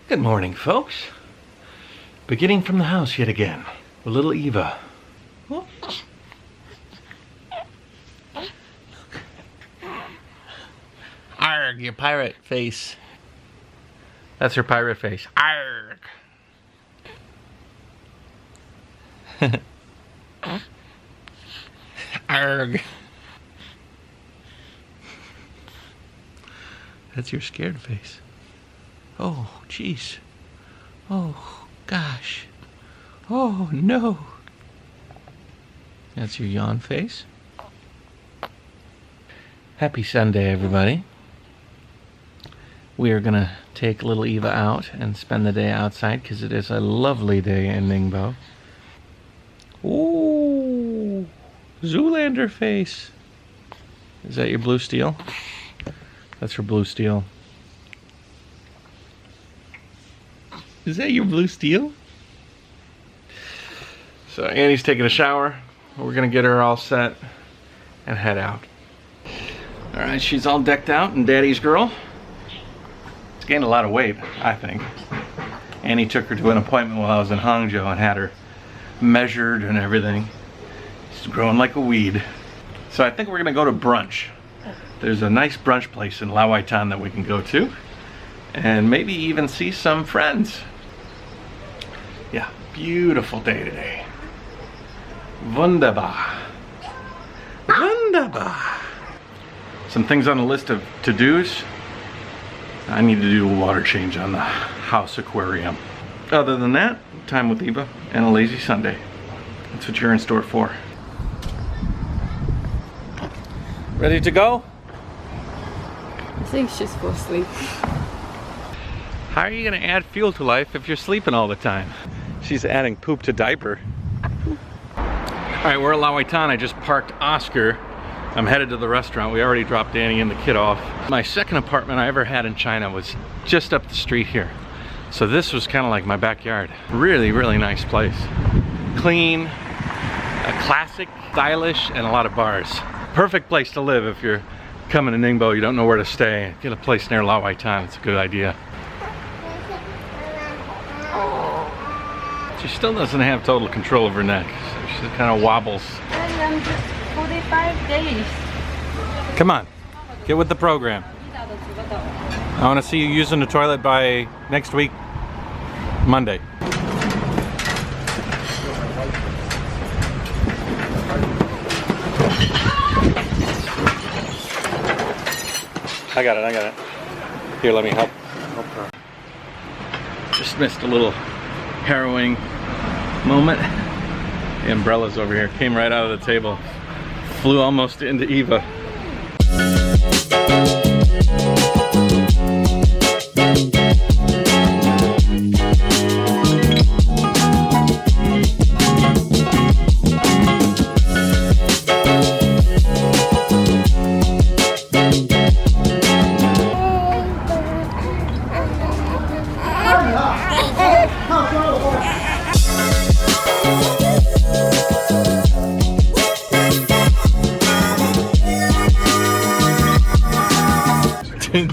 Good morning, folks. Beginning from the house yet again. The little Eva. Arg, your pirate face. That's her pirate face. Arg. Arg. That's your scared face. Oh, jeez. Oh, gosh. Oh, no. That's your yawn face. Happy Sunday, everybody. We are gonna take little Eva out and spend the day outside because it is a lovely day in Ningbo. Ooh, zoolander face. Is that your blue steel? That's her blue steel. Is that your blue steel? So Annie's taking a shower. We're gonna get her all set and head out. All right, she's all decked out and daddy's girl. She's gained a lot of weight, I think. Annie took her to an appointment while I was in Hangzhou and had her measured and everything. She's growing like a weed. So I think we're gonna go to brunch. There's a nice brunch place in Wechat that we can go to and maybe even see some friends. Yeah, beautiful day today. Wunderbar. Wunderbar. Some things on the list of to-dos. I need to do a water change on the house aquarium. Other than that, time with Eva and a lazy Sunday. That's what you're in store for. Ready to go? I think she's for sleep. How are you gonna add fuel to life if you're sleeping all the time? She's adding poop to diaper. All right, we're at Wechat. I just parked Oscar. I'm headed to the restaurant. We already dropped Danny and the kid off. My second apartment I ever had in China was just up the street here. So this was kind of like my backyard. Really, really nice place. Clean, classic, stylish, and a lot of bars. Perfect place to live if you're coming to Ningbo, you don't know where to stay. Get a place near Wechat. It's a good idea. She still doesn't have total control of her neck. So she kind of wobbles. 45 days. Come on, get with the program. I want to see you using the toilet by next week, Monday. I got it. Here, let me help her. Just missed a little harrowing moment. The umbrella's over here, came right out of the table. Flew almost into Eva.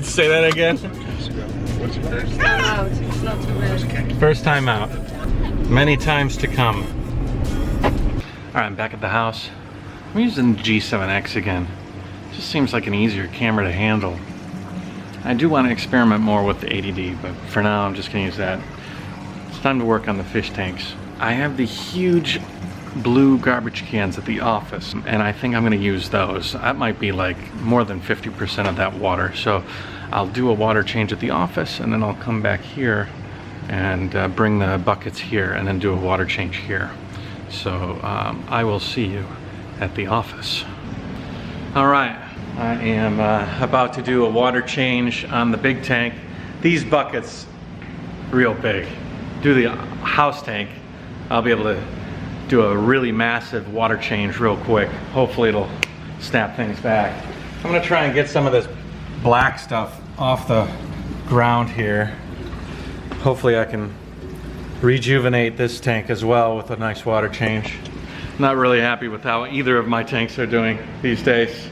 Say that again. First time out. It's not too bad. First time out. Many times to come. Alright, I'm back at the house. I'm using the G7X again. Just seems like an easier camera to handle. I do want to experiment more with the 80D, but for now I'm just going to use that. It's time to work on the fish tanks. I have the huge blue garbage cans at the office, and I think I'm going to use those. That might be like more than 50% of that water. So I'll do a water change at the office, and then I'll come back here and bring the buckets here and then do a water change here. So I will see you at the office. All right, I am about to do a water change on the big tank. These buckets, real big. Do the house tank, I'll be able to do a really massive water change real quick. Hopefully it'll snap things back. I'm gonna try and get some of this black stuff off the ground here. Hopefully I can rejuvenate this tank as well with a nice water change. Not really happy with how either of my tanks are doing these days.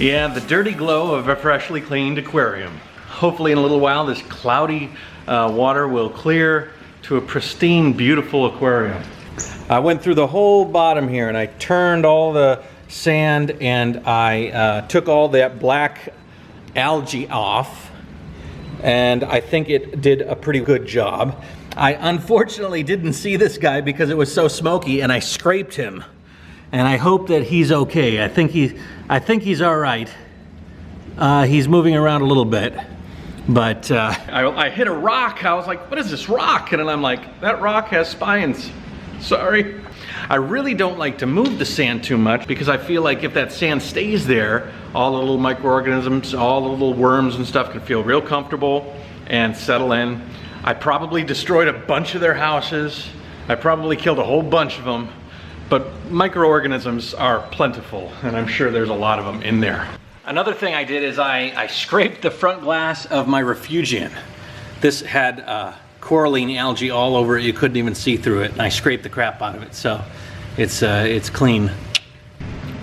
Yeah, the dirty glow of a freshly cleaned aquarium. Hopefully in a little while this cloudy water will clear to a pristine, beautiful aquarium. I went through the whole bottom here and I turned all the sand and I took all that black algae off, and I think it did a pretty good job. I unfortunately didn't see this guy because it was so smoky, and I scraped him. And I hope that he's okay. I think he's all right. He's moving around a little bit, but I hit a rock. I was like, "What is this rock?" And then I'm like, "That rock has spines." Sorry. I really don't like to move the sand too much because I feel like if that sand stays there, all the little microorganisms, all the little worms and stuff can feel real comfortable and settle in. I probably destroyed a bunch of their houses. I probably killed a whole bunch of them. But microorganisms are plentiful, and I'm sure there's a lot of them in there. Another thing I did is I scraped the front glass of my refugian. This had coralline algae all over it. You couldn't even see through it, and I scraped the crap out of it, so it's clean.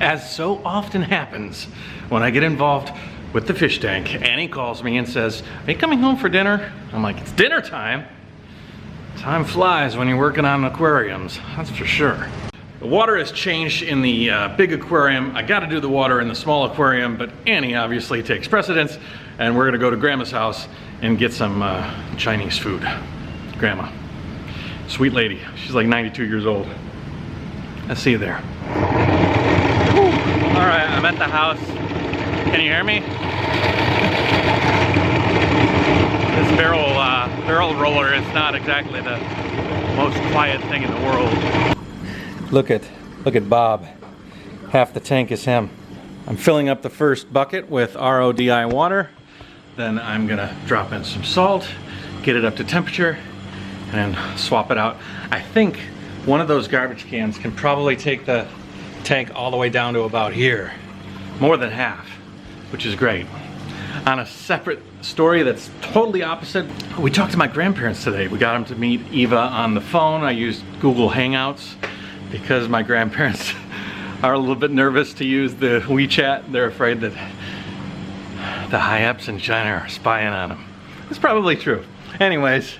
As so often happens when I get involved with the fish tank, Annie calls me and says, "Are you coming home for dinner?" I'm like, "It's dinner time." Time flies when you're working on aquariums, that's for sure. The water has changed in the big aquarium. I gotta do the water in the small aquarium, but Annie obviously takes precedence, and we're gonna go to Grandma's house and get some Chinese food. Grandma, sweet lady. She's like 92 years old. I'll see you there. Whew. All right, I'm at the house. Can you hear me? This barrel roller is not exactly the most quiet thing in the world. Look at Bob. Half the tank is him. I'm filling up the first bucket with RODI water. Then I'm gonna drop in some salt, get it up to temperature, and swap it out. I think one of those garbage cans can probably take the tank all the way down to about here. More than half, which is great. On a separate story that's totally opposite, we talked to my grandparents today. We got them to meet Eva on the phone. I used Google Hangouts because my grandparents are a little bit nervous to use the WeChat. They're afraid that the high-ups in China are spying on them. It's probably true. Anyways,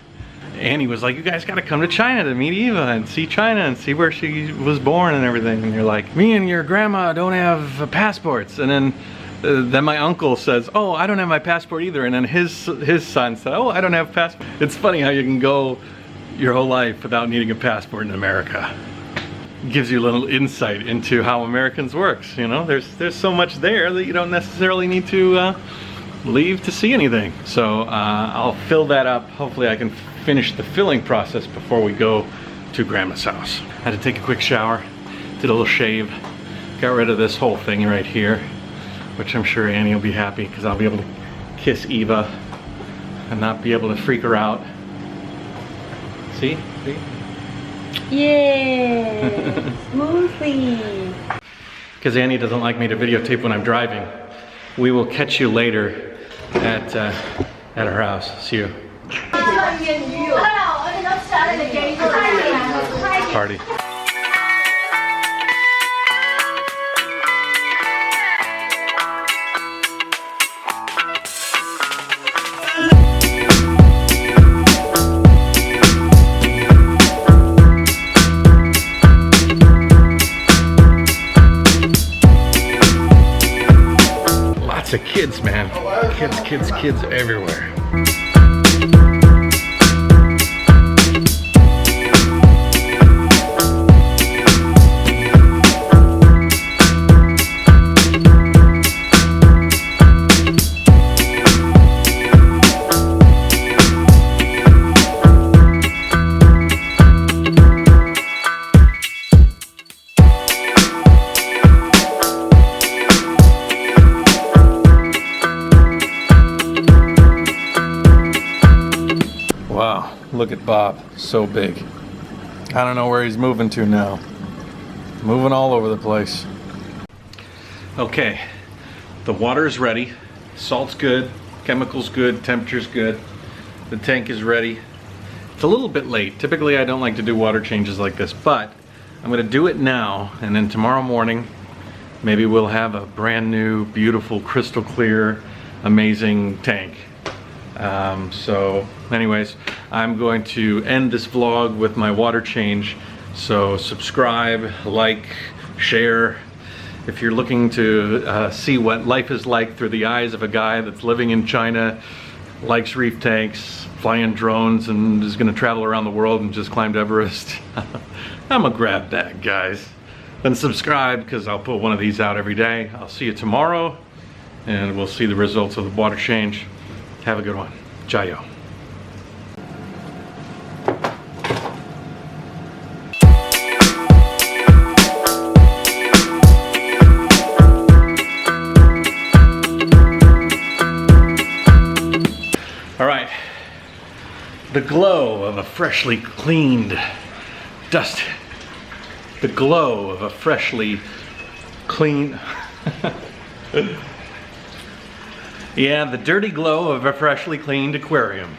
Annie was like, "You guys gotta come to China to meet Eva and see China and see where she was born and everything." And you're like, "Me and your grandma don't have passports." And then my uncle says, "Oh, I don't have my passport either." And then his son said, "Oh, I don't have a passport." It's funny how you can go your whole life without needing a passport in America. Gives you a little insight into how Americans works. You know, there's so much there that you don't necessarily need to leave to see anything. So I'll fill that up. Hopefully I can finish the filling process before we go to Grandma's house. I had to take a quick shower, did a little shave, got rid of this whole thing right here, which I'm sure Annie will be happy because I'll be able to kiss Eva and not be able to freak her out. See? See? Yeah, smoothly. Because Annie doesn't like me to videotape when I'm driving. We will catch you later at her house. See you. Party. Lots of kids, man. Kids everywhere. Wow, look at Bob, so big. I don't know where he's moving to now. Moving all over the place. Okay, the water is ready. Salt's good, chemicals good, temperature's good. The tank is ready. It's a little bit late. Typically I don't like to do water changes like this, but I'm gonna do it now, and then tomorrow morning maybe we'll have a brand new, beautiful, crystal clear, amazing tank. So anyways, I'm going to end this vlog with my water change. So subscribe, like, share. If you're looking to see what life is like through the eyes of a guy that's living in China, likes reef tanks, flying drones, and is gonna travel around the world and just climbed Everest, I'm gonna grab that, guys. Then subscribe, because I'll put one of these out every day. I'll see you tomorrow, and we'll see the results of the water change. Have a good one. JaYoe. All right, the glow of a freshly cleaned dust. The glow of a freshly clean. Yeah, the dirty glow of a freshly cleaned aquarium.